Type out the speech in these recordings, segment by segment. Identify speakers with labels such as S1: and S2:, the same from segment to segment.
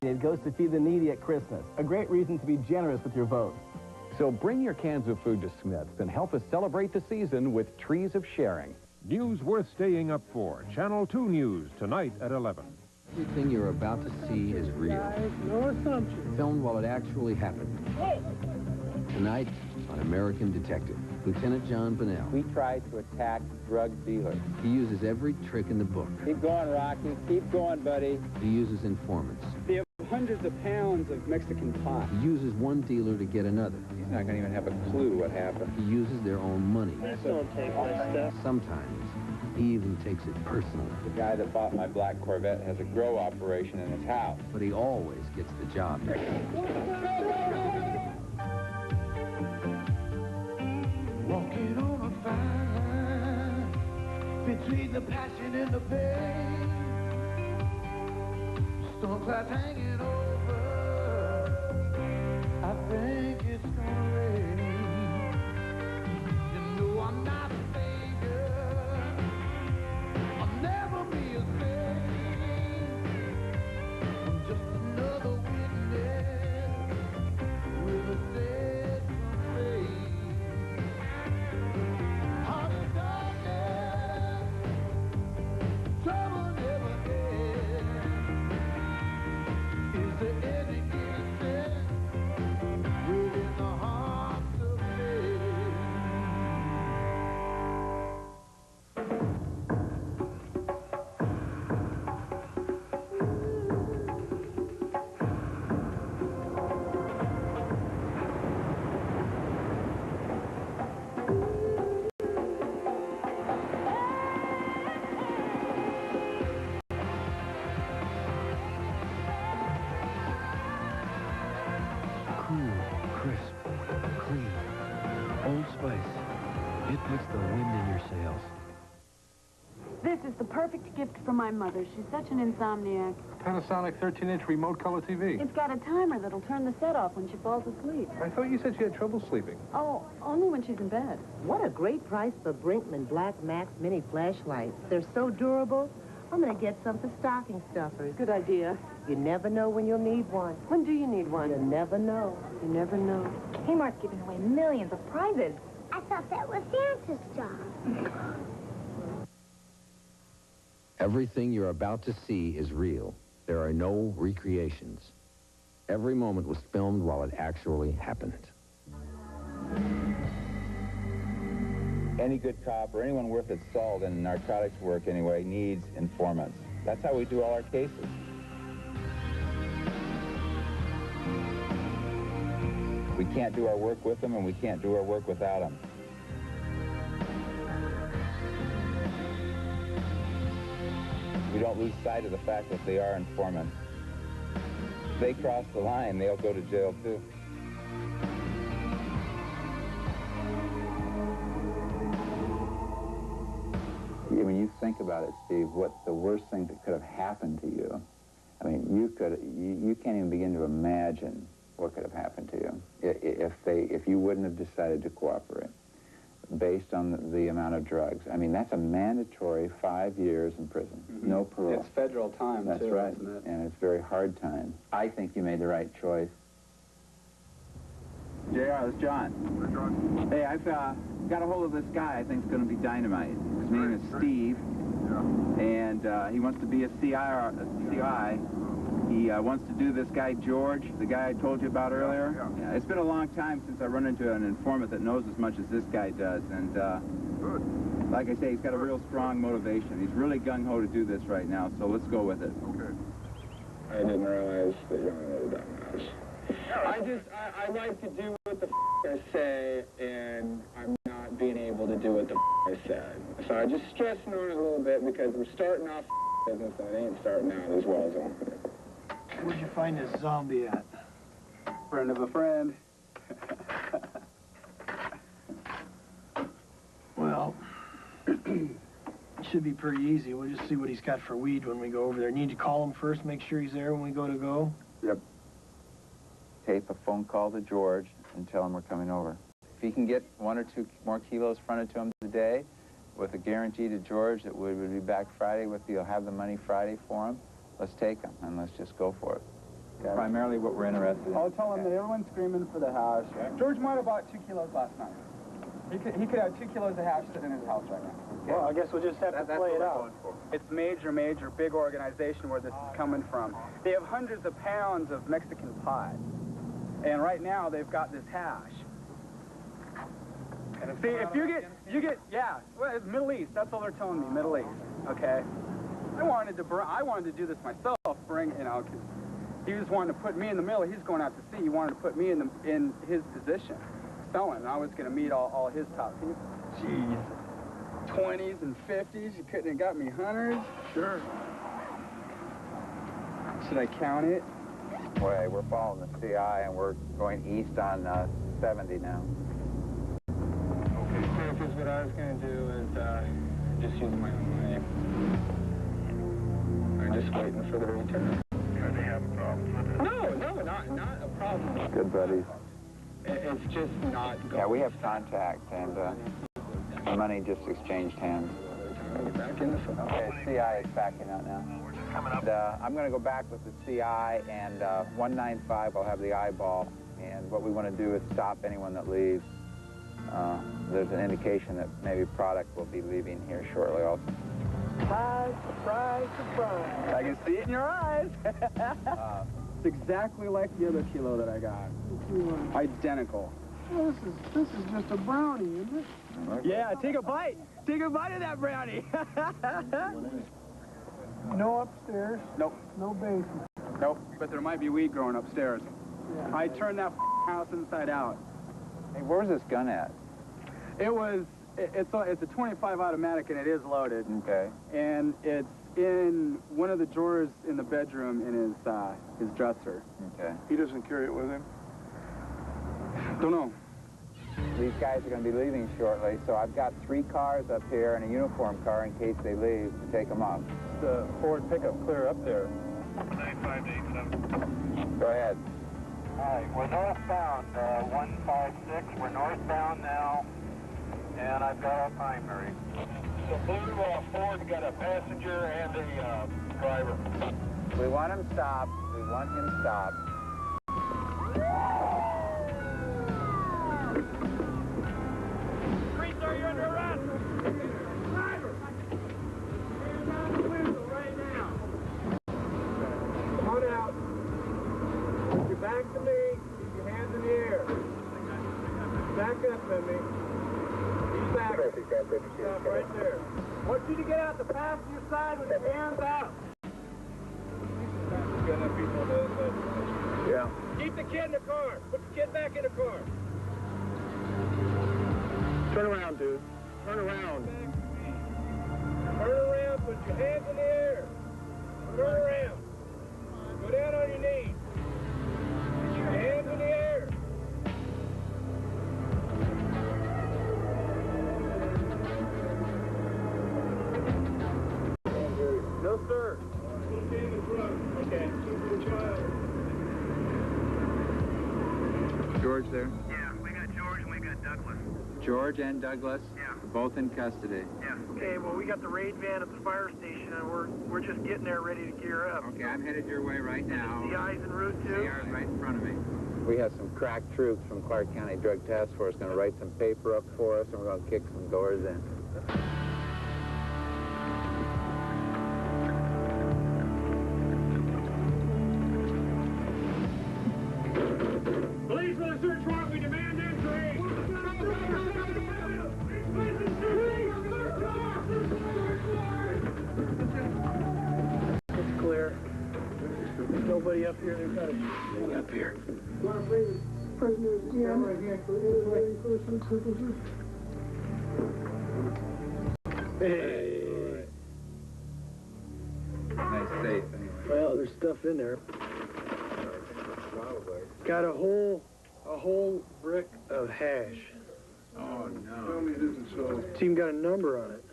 S1: It goes to feed the needy at Christmas. A great reason to be generous with your vote.
S2: So bring your cans of food to Smith's and help us celebrate the season with Trees of Sharing.
S3: News worth staying up for. Channel 2 News, tonight at 11.
S4: Everything you're about to see is real.
S5: No assumptions.
S4: Filmed while it actually happened. Tonight on American Detective, Lieutenant John Bonnell.
S6: We tried to attack drug dealers.
S4: He uses every trick in the book.
S6: Keep going, Rocky. Keep going, buddy.
S4: He uses informants.
S7: They have hundreds of pounds of Mexican pot.
S4: He uses one dealer to get another.
S6: He's not going to even have a clue what happened.
S4: He uses their own money.
S5: Don't take my stuff.
S4: Sometimes he even takes it personally.
S6: The guy that bought my black Corvette has a grow operation in his house.
S4: But he always gets the job done.
S8: Walking on a fine line between the passion and the pain. Storm clouds hanging over. I think it's gonna rain. You know I'm not a savior. I'll never be a saint. I'm just another witness with a dead face.
S4: Cool, crisp, clean. Old Spice. It puts the wind in your sails.
S9: This is the perfect gift for my mother. She's such an insomniac.
S10: Panasonic 13-inch remote color TV.
S9: It's got a timer that'll turn the set off when she falls asleep.
S10: I thought you said she had trouble sleeping.
S9: Oh, only when she's in bed.
S11: What a great price for Brinkman Black Max mini flashlights. They're so durable. I'm going to get some for stocking stuffers.
S9: Good idea.
S11: You never know when you'll need one.
S9: When do you need one?
S11: You never know.
S9: You never know.
S12: Kmart's giving away millions of prizes.
S13: I thought that was Santa's job.
S4: Everything you're about to see is real. There are no recreations. Every moment was filmed while it actually happened.
S6: Any good cop or anyone worth its salt in narcotics work anyway needs informants. That's how we do all our cases. We can't do our work with them, and we can't do our work without them. We don't lose sight of the fact that they are informants. If they cross the line, they'll go to jail too. When you think about it, Steve, what the worst thing that could have happened to you, I mean, you can't even begin to imagine what could have happened to you if you wouldn't have decided to cooperate based on the amount of drugs. I mean, that's a mandatory 5 years in prison. Mm-hmm. No parole.
S7: It's federal time,
S6: that's
S7: too,
S6: right.
S7: Isn't it?
S6: And it's very hard time. I think you made the right choice. JR, it's John. Hey, I've got a hold of this guy I think is going to be dynamite. His name is Steve, and he wants to be a CI. He wants to do this guy George, the guy I told you about earlier. Yeah, it's been a long time since I run into an informant that knows as much as this guy does, and like I say, he's got a real strong motivation. He's really gung-ho to do this right now, so let's go with it.
S10: Okay.
S14: I didn't realize that you only knew that much. I like to do what the I say, and I'm not being able to do what the I said. So I just stressing on it a little bit because we're starting off business and it ain't starting out as well as I wanted it.
S5: Where'd you find this zombie at?
S7: Friend of a friend.
S5: Well, it should be pretty easy. We'll just see what he's got for weed when we go over there. Need to call him first, make sure he's there when we go.
S6: Yep. Tape a phone call to George and tell him we're coming over. If he can get 1 or 2 more kilos fronted to him today, with a guarantee to George that we would be back Friday with, you'll have the money Friday for him, let's take him and let's just go for it. primarily what we're interested in.
S7: I'll tell him that everyone's screaming for the hash. George might have bought 2 kilos last night. He could have 2 kilos of hash sitting in his house right now.
S5: Well, I guess we'll just have to play it out.
S7: It's major, big organization where this is coming from. They have hundreds of pounds of Mexican pot. And right now they've got this hash. And see, if you get, yeah, well, it's Middle East. That's all they're telling me, Middle East. Okay. I wanted to do this myself, you know, because he was wanting to put me in the middle. He's going out to sea. He wanted to put me in his position, selling. And I was going to meet all his top people. Jeez. 20s and 50s. You couldn't have got me 100s. Sure. Should I count it?
S6: Boy, we're following the CI and we're going east on 70 now.
S14: Okay, so because what I was going to do is just use my own money. I'm just waiting for the return.
S8: Are they having problems with it?
S14: No, not a problem.
S6: Good buddies.
S14: It's just not going.
S6: Yeah, we have contact, and the money just exchanged hands. Okay, CI is backing out now. And, I'm going to go back with the CI, and 195 will have the eyeball, and what we want to do is stop anyone that leaves. There's an indication that maybe product will be leaving here shortly also.
S5: Surprise, surprise, surprise.
S7: I can see it in your eyes. It's exactly like the other kilo that I got. Identical.
S5: Well, this is just a brownie, isn't it?
S7: Yeah, take a bite. Take a bite of that brownie.
S5: No upstairs.
S7: Nope.
S5: No basement.
S7: Nope. But there might be weed growing upstairs. Yeah. I turned that house inside out.
S6: Hey, where's this gun at?
S7: It's a 25 automatic and it is loaded.
S6: Okay.
S7: And it's in one of the drawers in the bedroom in his dresser.
S6: Okay.
S10: He doesn't carry it with him?
S7: Don't know.
S6: These guys are going to be leaving shortly, so I've got 3 cars up here and a uniform car in case they leave to take them off.
S14: The Ford pickup clear up there.
S8: 9587.
S6: Go ahead.
S8: All right, we're northbound, 156. We're northbound now, and I've got our primary. So blue Ford got a passenger and a driver.
S6: We want him stopped. We want him stopped.
S8: Sir, you're under arrest. Driver! Stand down the window right now. Come on out. Put your back to me. Keep your hands in the air. Back up to me. He's back. Stop right there. I want you to get out the passenger side with your hands out.
S10: Yeah.
S8: Keep the kid in the car. Put the kid back in the car.
S10: Turn around, dude. Turn around.
S8: Turn around, put your hands in the air. Turn around. Go down on your knees. Put your hands in the air.
S14: No, sir.
S8: Okay.
S6: George there?
S8: Yeah, we got George and we got Douglas.
S6: George and Douglas?
S8: Yeah.
S6: Both in custody.
S8: Yeah. Okay, well, we got the raid van at the fire station, and we're just getting there ready to gear up.
S6: Okay, I'm headed your way right now.
S8: CI's en route, too?
S6: CI's right in front of me. We have some crack troops from Clark County Drug Task Force going to write some paper up for us, and we're going to kick some doors in.
S8: Police with a search warrant, we demand entry!
S5: It's clear. There's nobody up here. They've got a thing up here. Prisoners, Hey.
S6: Nice safe, anyway.
S5: Well, there's stuff in there. Got a whole brick of hash.
S6: Oh, no.
S10: Tell me it isn't so.
S5: It's even got a number on it.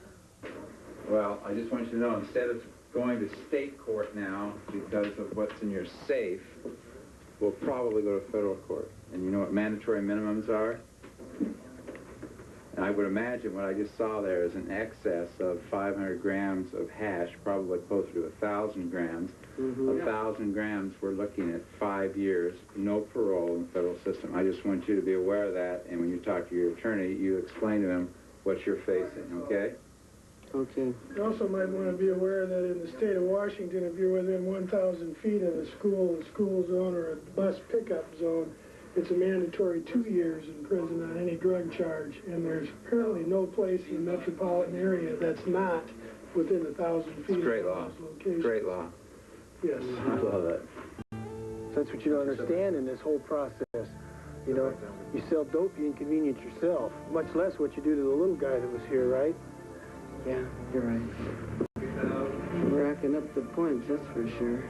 S6: Well, I just want you to know, instead of going to state court now because of what's in your safe, we'll probably go to federal court. And you know what mandatory minimums are? And I would imagine what I just saw there is an excess of 500 grams of hash, probably closer to 1,000 grams. 1,000 grams, we're looking at 5 years, no parole in the federal system. I just want you to be aware of that, and when you talk to your attorney, you explain to him what you're facing, okay?
S5: Okay.
S8: You also might want to be aware that in the state of Washington, if you're within 1,000 feet of a school zone, or a bus pickup zone, it's a mandatory 2 years in prison on any drug charge, and there's apparently no place in the metropolitan area that's not within 1,000 feet
S6: It's great
S8: of
S6: law.
S8: those locations.
S6: Great law.
S8: Yes.
S6: I love it.
S5: So that's what you don't understand in this whole process. You know, you sell dope, you inconvenience yourself, much less what you do to the little guy that was here, right?
S15: Yeah, you're right. Racking up the points, that's for sure.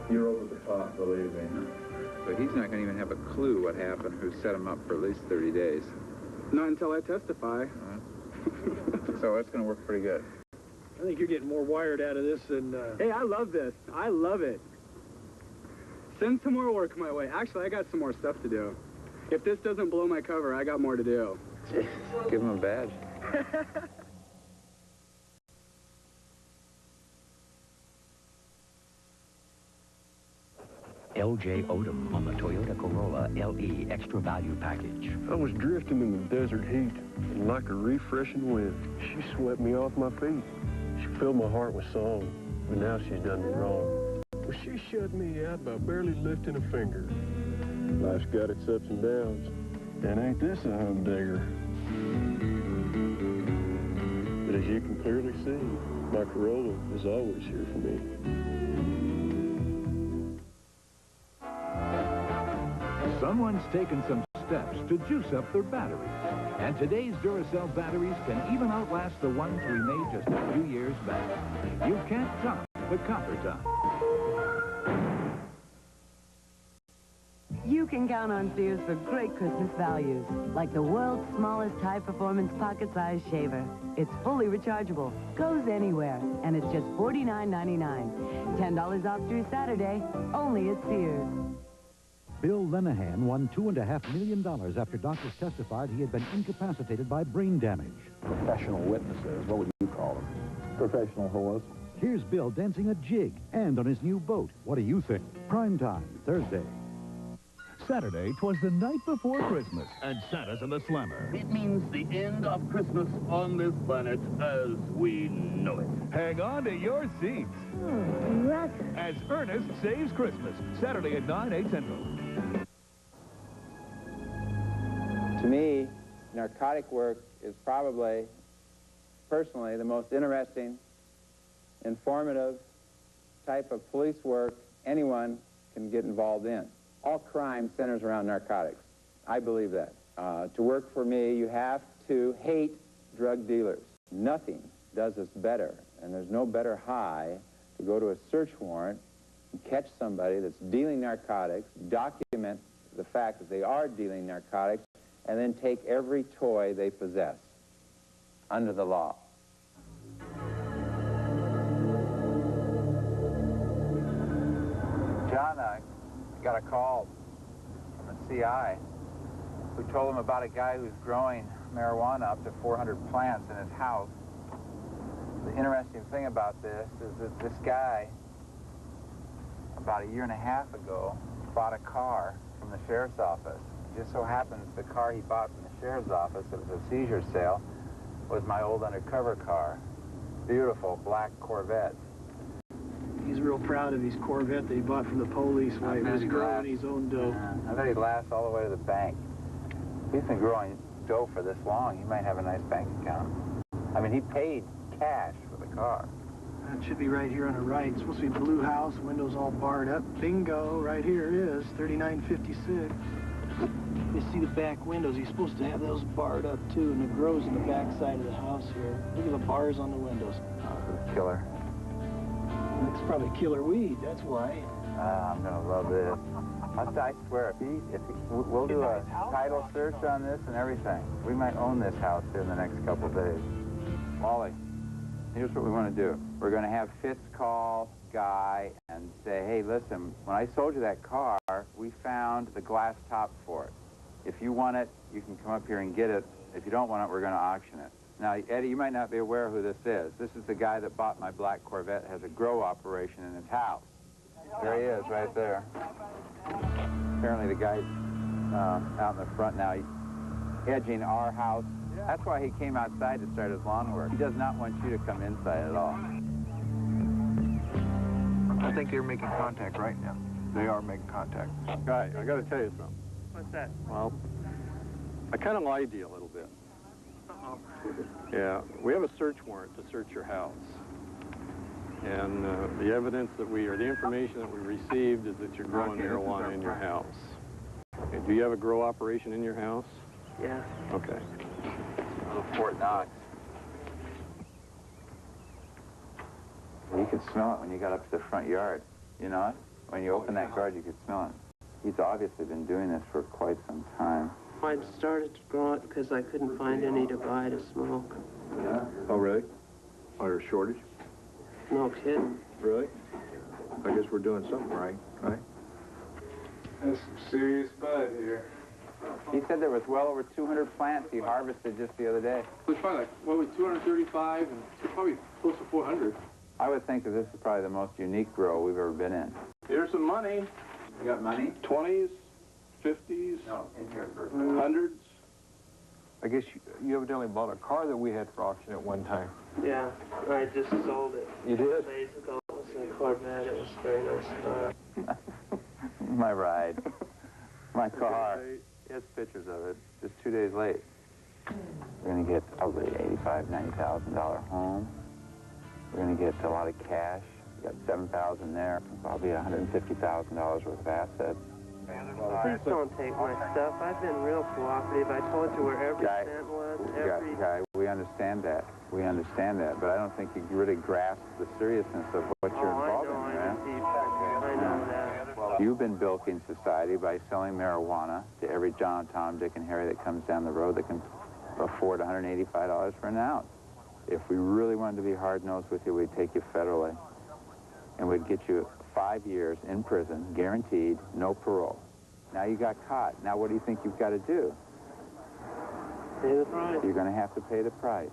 S6: You're over the top, believe me. But he's not going to even have a clue what happened, who set him up for at least 30 days.
S7: Not until I testify.
S6: So it's going to work pretty good.
S5: I think you're getting more wired out of this than...
S7: Hey, I love this. I love it. Send some more work my way. Actually, I got some more stuff to do. If this doesn't blow my cover, I got more to do.
S6: Give him a badge.
S16: L.J. Odom on the Toyota Corolla LE Extra Value Package.
S10: I was drifting in the desert heat, and like a refreshing wind, she swept me off my feet. She filled my heart with song, but now she's done me wrong. Well, she shut me out by barely lifting a finger. Life's got its ups and downs, and ain't this a humdinger? But as you can clearly see, my Corolla is always here for me.
S17: Someone's taken some steps to juice up their batteries. And today's Duracell batteries can even outlast the ones we made just a few years back. You can't top the copper top.
S9: You can count on Sears for great Christmas values, like the world's smallest high-performance pocket-sized shaver. It's fully rechargeable, goes anywhere, and it's just $49.99. $10 off through Saturday, only at Sears.
S18: Bill Lenahan won $2.5 million after doctors testified he had been incapacitated by brain damage.
S2: Professional witnesses, what would you call them? Professional whores.
S18: Here's Bill dancing a jig and on his new boat. What do you think? Prime time, Thursday.
S17: Saturday, 'twas the night before Christmas, and Santa's in the slammer.
S19: It means the end of Christmas on this planet as we know it.
S17: Hang on to your seats. As Ernest Saves Christmas, Saturday at 9, 8 Central.
S6: To me, narcotic work is probably, personally, the most interesting, informative type of police work anyone can get involved in. All crime centers around narcotics. I believe that. To work for me, you have to hate drug dealers. Nothing does this better, and there's no better high to go to a search warrant and catch somebody that's dealing narcotics, document the fact that they are dealing narcotics, and then take every toy they possess under the law. John, I got a call from a CI who told him about a guy who's growing marijuana up to 400 plants in his house. The interesting thing about this is that this guy, about a year and a half ago, bought a car from the sheriff's office. It just so happens the car he bought from the sheriff's office, it was a seizure sale, was my old undercover car. Beautiful black Corvette.
S5: He's real proud of his Corvette that he bought from the police while he was growing his own dough.
S6: I bet he'd last all the way to the bank. If he's been growing dough for this long, he might have a nice bank account. I mean, he paid cash for the car.
S5: That should be right here on the right. It's supposed to be blue house, windows all barred up. Bingo, right here it is, 3956. You see the back windows. He's supposed to have those barred up too, and it grows in the back side of the house here. Look at the bars on the windows.
S6: Killer.
S5: It's probably killer weed, that's why.
S6: I'm gonna love this. I swear, if we'll do a title search on this and everything. We might own this house here in the next couple of days. Molly, here's what we want to do. We're going to have Fitz call Guy and say, hey, listen, when I sold you that car, we found the glass top for it. If you want it, you can come up here and get it. If you don't want it, we're going to auction it. Now, Eddie, you might not be aware who this is. This is the guy that bought my black Corvette, has a grow operation in his house. There he is, right there. Apparently the guy's out in the front now. He's edging our house. That's why he came outside to start his lawn work. He does not want you to come inside at all.
S5: I think they're making contact right now. They are making contact.
S10: Guy, I got to tell you something.
S5: What's that?
S10: Well, I kind of lied to you a little bit.
S5: Uh-oh.
S10: Yeah, we have a search warrant to search your house. And the evidence that the information that we received is that you're growing marijuana in your house. Okay, do you have a grow operation in your house?
S15: Yeah.
S10: Okay.
S6: Little Fort Knox. You could smell it when you got up to the front yard. You know it? When you open that guard, you could smell it. He's obviously been doing this for quite some time.
S15: I started to grow it because I couldn't find any to buy to smoke.
S6: Yeah?
S10: Oh, really? Are there a shortage?
S15: No kidding.
S10: Really? I guess we're doing something right, right?
S7: There's some serious bud here.
S6: He said there was well over 200 plants he harvested just the other day.
S7: It's probably like, what was 235 and probably close to 400.
S6: I would think that this is probably the most unique grow we've ever been in.
S7: Here's some money.
S6: You got money?
S7: 20s, 50s,
S6: No, in here first.
S7: 100s.
S10: I guess you evidently bought a car that we had for auction at one time.
S15: Yeah, I just sold it.
S10: You did?
S15: Days ago, it was a Corvette. It was a very nice car.
S6: My ride. My car. He has pictures of it. Just 2 days late. We're going to get probably $85,000, $90,000 home. We're going to get a lot of cash. We got $7,000 there. Probably $150,000 worth of assets.
S15: Please don't take my stuff. I've been real cooperative. I told you where every
S6: Guy,
S15: cent was.
S6: Guy, we understand that. We understand that. But I don't think you really grasp the seriousness of what you're involved in, man.
S15: I know that.
S6: You've been bilking society by selling marijuana to every John, Tom, Dick, and Harry that comes down the road that can afford $185 for an ounce. If we really wanted to be hard-nosed with you, we'd take you federally. And we'd get you 5 years in prison, guaranteed, no parole. Now you got caught. Now what do you think you've got to do?
S15: Pay the price.
S6: You're going to have to pay the price.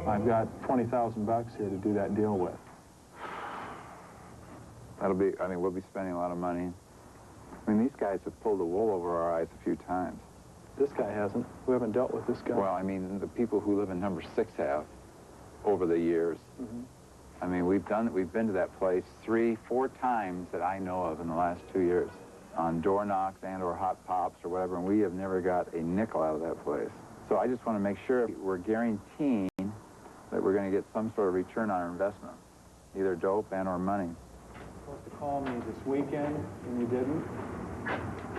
S7: I've got $20,000 here to do that deal with.
S6: That'll be, I mean, we'll be spending a lot of money. I mean, these guys have pulled the wool over our eyes a few times.
S7: This guy hasn't. We haven't dealt with this guy.
S6: Well, I mean, the people who live in number 6 have over the years.
S7: Mm-hmm.
S6: I mean, we've been to that place 3, 4 times that I know of in the last 2 years on door knocks and or hot pops or whatever, and we have never got a nickel out of that place. So I just want to make sure we're guaranteeing that we're going to get some sort of return on our investment, either dope and or money.
S7: Supposed to call me this weekend, and you didn't.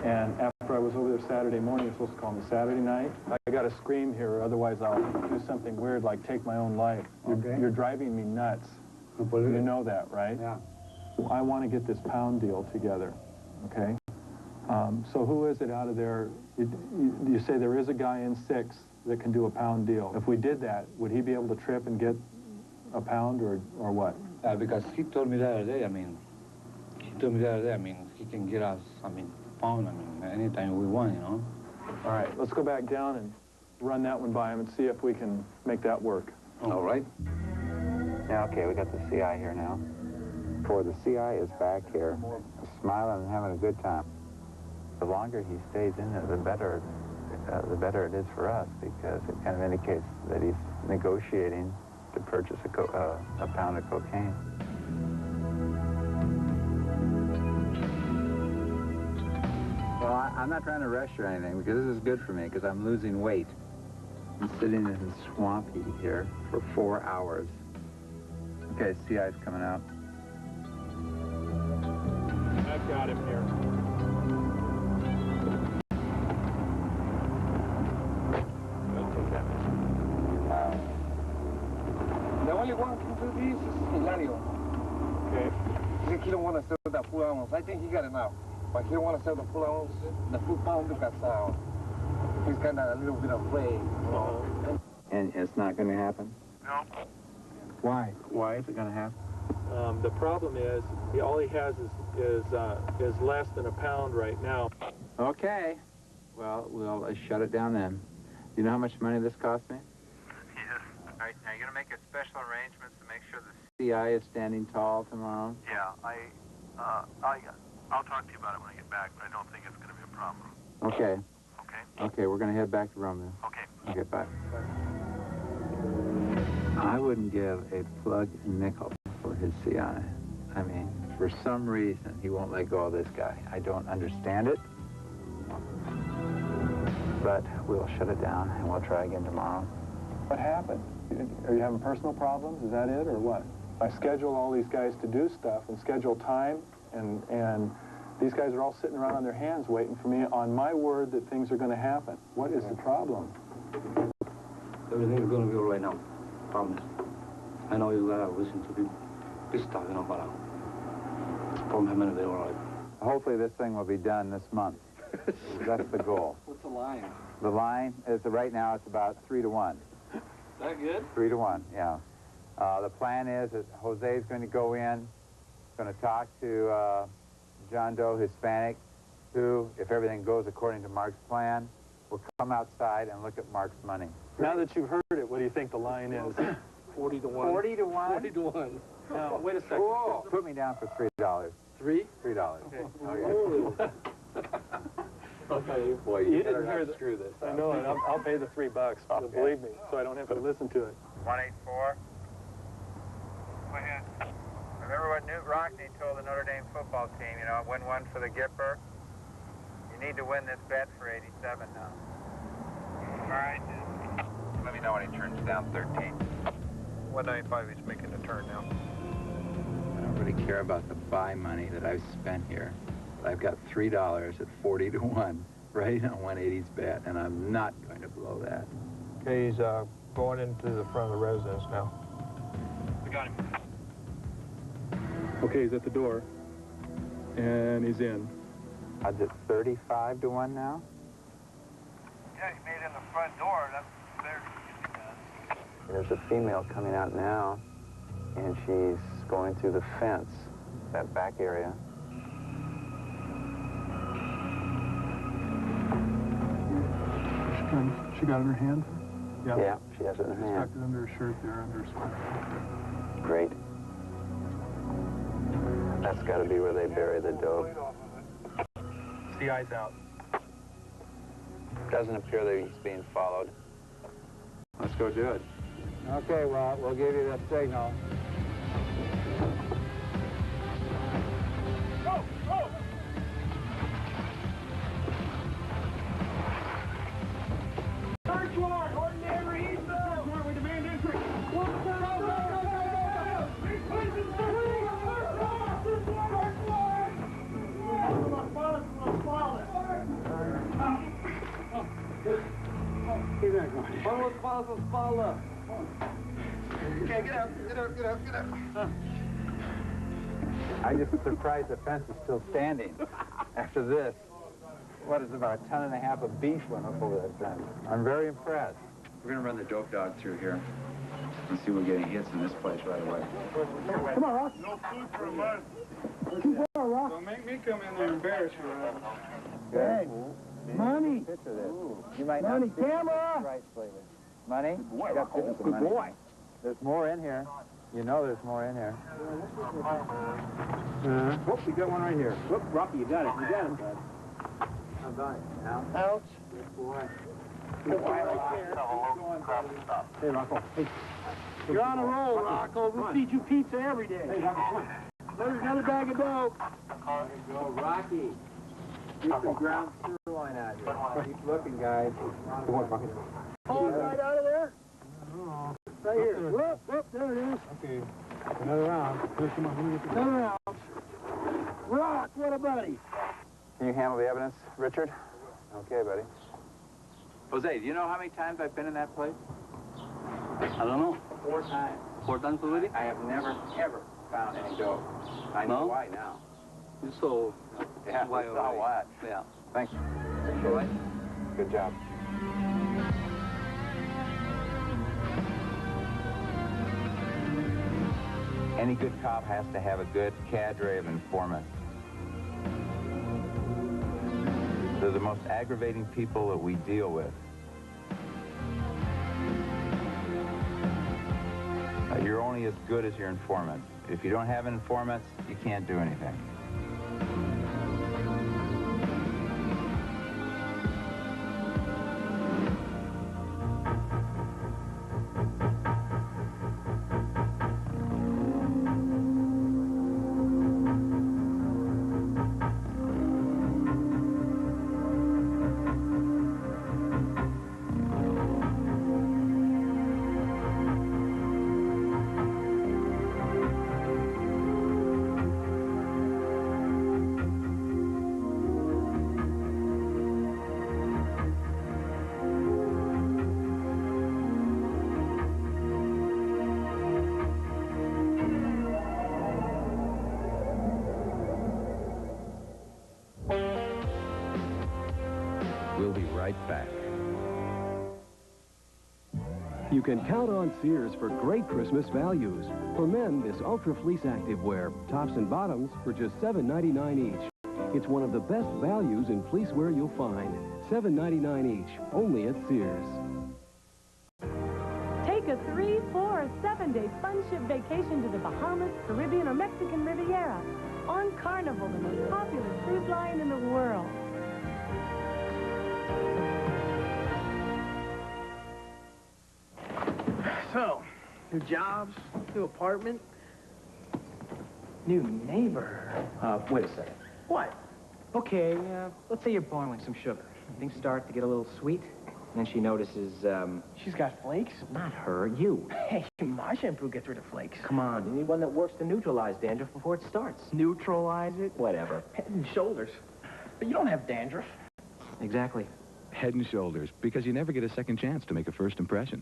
S7: And after I was over there Saturday morning, you're supposed to call me Saturday night. I got to scream here, otherwise I'll do something weird like take my own life. You're driving me nuts. You know that, right?
S5: Yeah.
S7: I want to get this pound deal together, okay? So who is it out of there? You say there is a guy in 6 that can do a pound deal. If we did that, would he be able to trip and get a pound or what?
S20: Because he told me the other day, he can get us, pound, anytime we want, you know?
S7: All right, let's go back down and run that one by him and see if we can make that work.
S6: All right. Yeah, okay, we got the CI here now. For the CI is back here, smiling and having a good time. The longer he stays in there, the better it is for us, because it kind of indicates that he's negotiating to purchase a pound of cocaine. Well, I'm not trying to rush or anything, because this is good for me, because I'm losing weight. I'm sitting in the swamp heat here for 4 hours. Okay, CI's coming out.
S7: I've got him here.
S8: The only one who can do this is Hilario.
S7: Okay.
S8: He don't want to sell the full ounce. I think he got enough. But he don't want to sell the full ounce, the full pound, because he's kind of a little bit afraid. You know?
S6: And it's not going to happen?
S8: No.
S6: Why? Why is it going to happen?
S21: The problem is, all he has is less than a pound right now.
S6: Okay. Well, we'll shut it down then. You know how much money this cost me?
S22: Yes.
S6: All right, now you're going to make a special arrangements to make sure the CI is standing tall tomorrow?
S22: Yeah, I'll talk to you about it when I get back, but I don't think it's going to be a problem.
S6: Okay.
S22: Okay?
S6: Okay, we're going to head back to Romeo.
S22: Okay.
S6: Okay, bye. I wouldn't give a plug nickel for his CI. I mean, for some reason, he won't let go of this guy. I don't understand it. But we'll shut it down, and we'll try again tomorrow.
S21: What happened? Are you having personal problems? Is that it, or what? I schedule all these guys to do stuff and schedule time, and these guys are all sitting around on their hands waiting for me on my word that things are going to happen. What is the problem?
S20: Everything's going to be all right now. Promise. I know you gotta listen to the good stuff, you know, but from him and they're all right.
S6: Hopefully this thing will be done this month. That's the goal.
S20: What's the line?
S6: The line is, right now, it's about 3 to 1.
S20: That good?
S6: 3 to 1, yeah. The plan is that Jose's going to go in, going to talk to John Doe Hispanic, who, if everything goes according to Mark's plan, will come outside and look at Mark's money.
S21: Now that you've heard it, what do you think the line is?
S20: 40 to 1.
S6: 40 to 1?
S20: 40 to 1.
S21: Now, wait a second.
S6: Whoa. Put me down for $3.
S20: $3?
S6: $3.
S21: Okay.
S20: Okay.
S21: Boy, you didn't hear screw this. I know it. I'll pay the $3, okay. Believe me, so I don't have to listen to it.
S6: 184. Go ahead. Remember what Newt Rockney told the Notre Dame football team, you know, win one for the Gipper. You need to win this bet for 87 now. All right. Let me know when he turns down 13.
S21: 195, he's making a turn now.
S6: I don't really care about the buy money that I've spent here. But I've got $3 at 40 to 1 right on 180's bet, and I'm not going to blow that.
S21: Okay, he's going into the front of the residence now.
S22: We got him.
S21: Okay, he's at the door, and he's in.
S6: Odds at 35 to 1 now?
S22: Yeah, he made it in the front door. That's fair.
S6: There's a female coming out now, and she's going through the fence, that back area.
S21: She got it in her hand?
S6: Yeah, she has it in her hand.
S21: Tucked it under her shirt there, under her sweater.
S6: Great. That's got to be where they bury the dope.
S21: CI's out.
S6: Doesn't appear that he's being followed. Let's go do it. Okay, well, we'll give you the signal.
S22: Go! Go! Search warrant! Ordinary east search warrant. We demand entry. Go, go, go, go, go, go!
S20: Keep that going. Vamos, Paula.
S21: Okay, get up.
S6: I'm just surprised the fence is still standing after this. What is it, about 1.5 tons of beef went up over that fence. I'm very impressed. We're going to run the dope dog through here and see if we're getting hits in this place right away.
S21: Come on, Rock.
S22: No food for a month.
S21: Too far, Rock.
S7: Don't make me come in there and embarrass you, Rob.
S21: Hey, money.
S6: Picture this. You might
S21: Money,
S6: not see
S21: camera.
S6: right lately. Money?
S21: Boy,
S6: You got pictures of
S21: good
S6: money.
S21: boy.
S6: There's more in here. You know there's more in here.
S21: Whoop, you got one right here. Whoop, Rocky, you got it. You got it, bud.
S6: How about it? Now?
S21: Ouch.
S6: Good boy.
S21: Hey, Rocco. Hey. You're on a roll, Rocco. We'll feed you pizza every day. Hey, Rocco, another bag of dope.
S6: There you go, Rocky. Keep some ground sirloin out here. Keep looking, guys.
S21: Come on, Rocky. Oh, right out of there. Right here. Whoop, whoop, there it is. Okay. Another round. Here, come on, let me get another round. Rock, what a buddy.
S6: Can you handle the evidence, Richard? Okay, buddy. Jose, do you know how many times I've been in that place?
S20: I don't know.
S6: 4 times.
S20: 4 times already?
S6: I have never, ever found any dope. I know why now.
S20: You saw
S6: Yeah,
S20: why
S6: we saw
S20: already.
S6: what?
S20: Yeah.
S6: Thanks.
S20: All right.
S6: Good job. Any good cop has to have a good cadre of informants. They're the most aggravating people that we deal with. You're only as good as your informants. If you don't have informants, you can't do anything.
S4: We'll be right back.
S1: You can count on Sears for great Christmas values. For men, this Ultra Fleece Activewear, tops and bottoms for just $7.99 each. It's one of the best values in fleecewear you'll find. $7.99 each, only at Sears.
S9: Take a 3, 4, or 7-day fun ship vacation to the Bahamas, Caribbean, or Mexican Riviera on Carnival, the most popular cruise line in the world.
S5: So, new jobs, new apartment, new neighbor.
S3: Wait a second.
S5: What?
S3: Okay, let's say you're boiling some sugar. Things start to get a little sweet, and then she notices,
S5: She's got flakes?
S3: Not her, you.
S5: Hey, my shampoo gets rid of flakes.
S3: Come on, you need one that works to neutralize dandruff before it starts.
S5: Neutralize it?
S3: Whatever.
S5: Head and Shoulders. But you don't have dandruff.
S3: Exactly.
S23: Head and Shoulders, because you never get a second chance to make a first impression.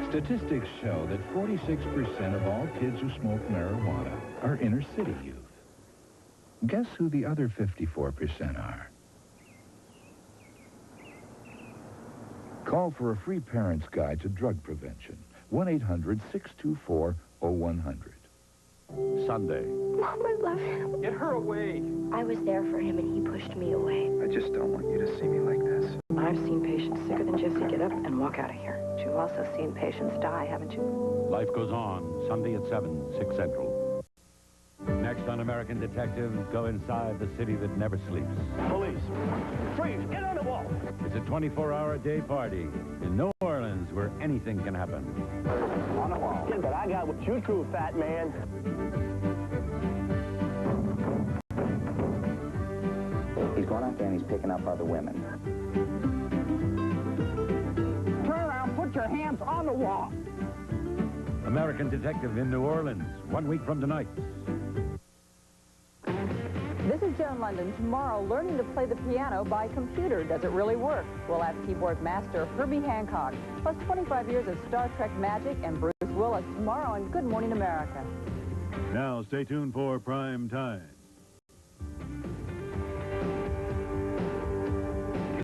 S17: Statistics show that 46% of all kids who smoke marijuana are inner-city youth. Guess who the other 54% are? Call for a free parent's guide to drug prevention. 1-800-624-0100.
S23: Sunday.
S24: Mom, I love him.
S5: Get her away.
S24: I was there for him, and he pushed me away.
S6: I just don't want you to see me like this.
S25: I've seen patients sicker than Jesse get up and walk out of here. You've also seen patients die, haven't you?
S26: Life Goes On, Sunday at 7, 6 Central. Next on American Detectives, go inside the city that never sleeps.
S22: Police, freeze, get on the wall.
S26: It's a 24-hour day party in New Orleans where anything can happen.
S22: On the wall. Yeah, but I got what you true, fat man.
S27: He's going out there and he's picking up other women.
S22: Turn around, put your hands on the wall.
S26: American Detective in New Orleans, 1 week from tonight.
S28: This is Joan London. Tomorrow, learning to play the piano by computer. Does it really work? We'll ask keyboard master Herbie Hancock. Plus 25 years of Star Trek magic and Bruce Willis tomorrow on Good Morning America.
S29: Now, stay tuned for Prime Time.